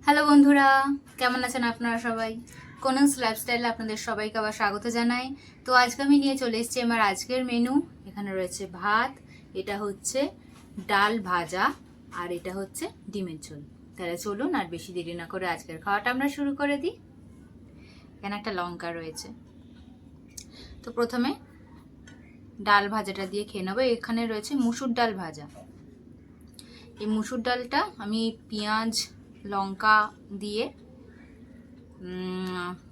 Hello বন্ধুরা, কেমন আছেন আপনারা সবাই? কোনস লাইফস্টাইলে আপনাদের সবাইকে আবার স্বাগত জানাই। তো আজকে আমি নিয়ে চলে এসেছি আমার আজকের মেনু। এখানে রয়েছে ভাত, এটা হচ্ছে ডাল ভাজা, আর এটা হচ্ছে ডিমের ঝোল। তাহলে চলুন আর বেশি দেরি না করে আজকের খাওয়াটা আমরা শুরু করে দিই। এখানে একটা লঙ্কা রয়েছে। তো প্রথমে ডাল ভাজাটা দিয়ে খেয়ে নেবো। এখানে রয়েছে মুসুর ডাল ভাজা। এই মুসুর ডালটা আমি পেঁয়াজ লঙ্কা দিয়ে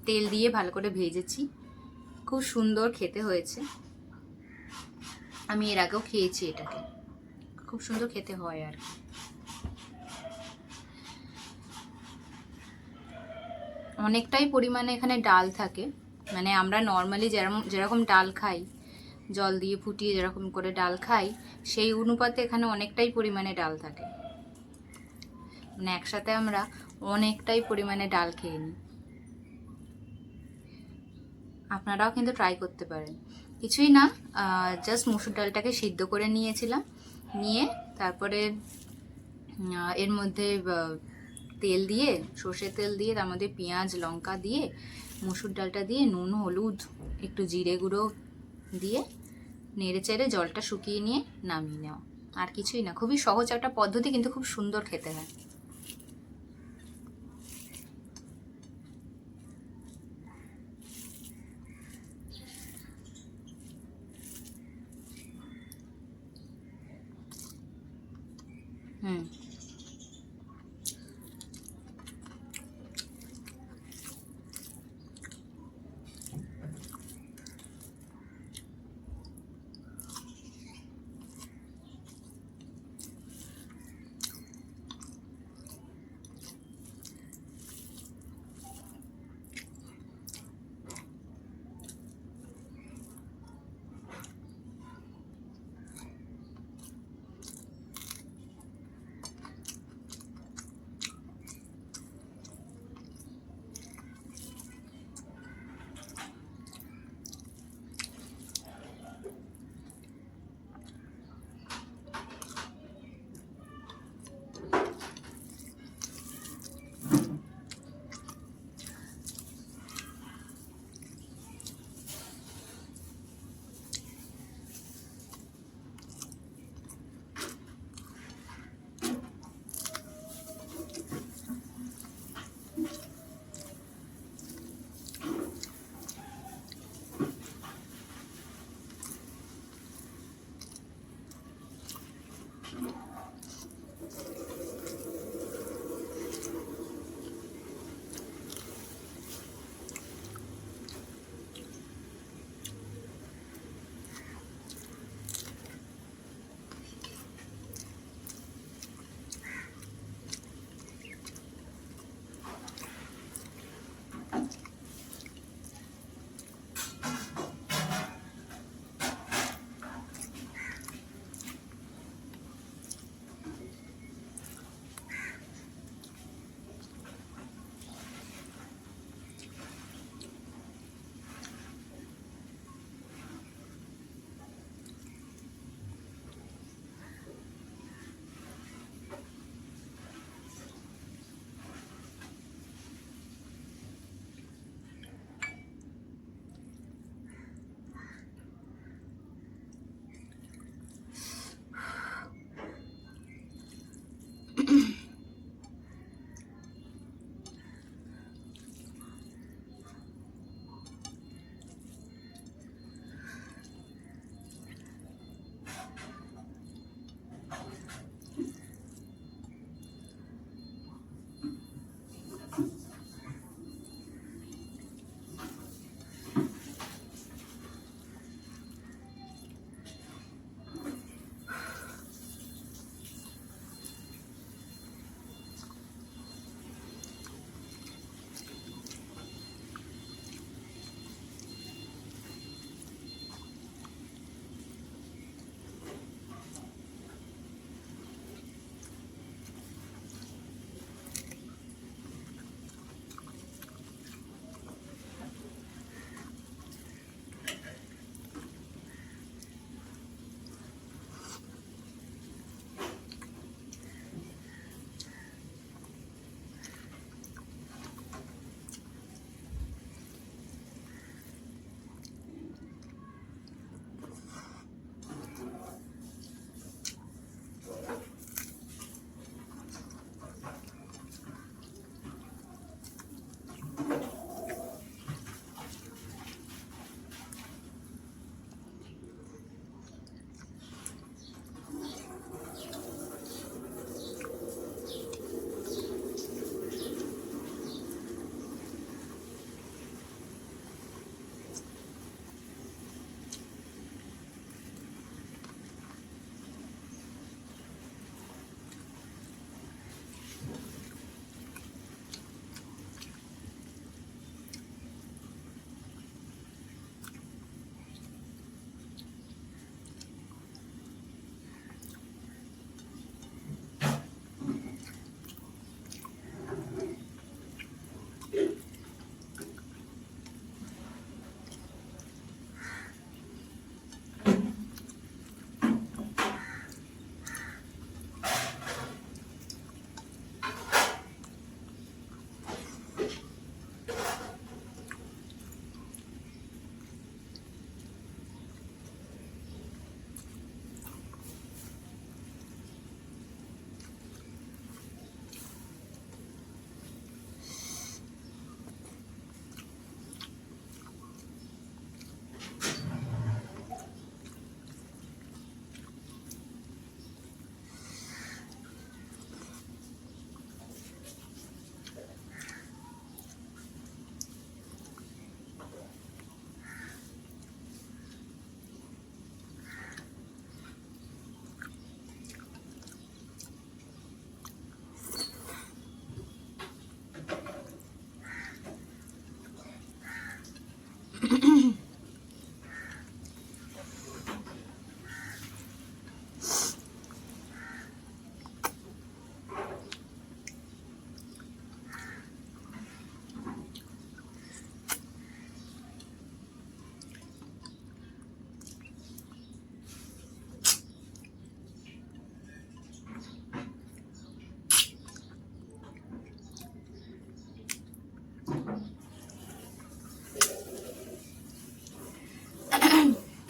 তেল দিয়ে ভালো করে ভেজেছি, খুব সুন্দর খেতে হয়েছে। আমি এর আগেও খেয়েছি, এটাকে খুব সুন্দর খেতে হয়। আর অনেকটাই পরিমাণে এখানে ডাল থাকে, মানে আমরা নর্মালি যেরকম ডাল খাই, জল দিয়ে ফুটিয়ে যেরকম করে ডাল খাই, সেই অনুপাতে এখানে অনেকটাই পরিমাণে ডাল থাকে। মানে একসাথে আমরা অনেকটাই পরিমাণে ডাল খেয়ে নিই। আপনারাও কিন্তু ট্রাই করতে পারেন। কিছুই না, জাস্ট মুসুর ডালটাকে সিদ্ধ করে নিয়েছিলাম, নিয়ে তারপরে এর মধ্যে তেল দিয়ে, সর্ষের তেল দিয়ে, তার মধ্যে পেঁয়াজ লঙ্কা দিয়ে, মুসুর ডালটা দিয়ে, নুন হলুদ একটু জিরে গুঁড়ো দিয়ে নেড়ে চেড়ে জলটা শুকিয়ে নিয়ে নামিয়ে নেওয়া। আর কিছুই না, খুবই সহজ একটা পদ্ধতি, কিন্তু খুব সুন্দর খেতে হয়। হুম,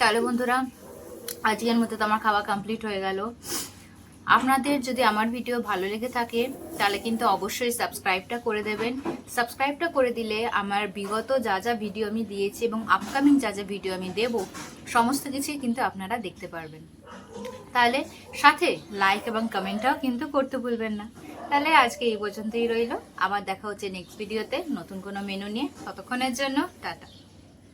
তাহলে বন্ধুরা আজকের মতো তো আমার খাওয়া কমপ্লিট হয়ে গেল। আপনাদের যদি আমার ভিডিও ভালো লেগে থাকে তাহলে কিন্তু অবশ্যই সাবস্ক্রাইবটা করে দেবেন। সাবস্ক্রাইবটা করে দিলে আমার বিগত যা যা ভিডিও আমি দিয়েছি এবং আপকামিং যা যা ভিডিও আমি দেব সমস্ত কিছুই কিন্তু আপনারা দেখতে পারবেন। তাহলে সাথে লাইক এবং কমেন্টটাও কিন্তু করতে ভুলবেন না। তাহলে আজকে এই পর্যন্তই রইল, আবার দেখা হচ্ছে নেক্সট ভিডিওতে নতুন কোনো মেনু নিয়ে। ততক্ষণের জন্য টাটা।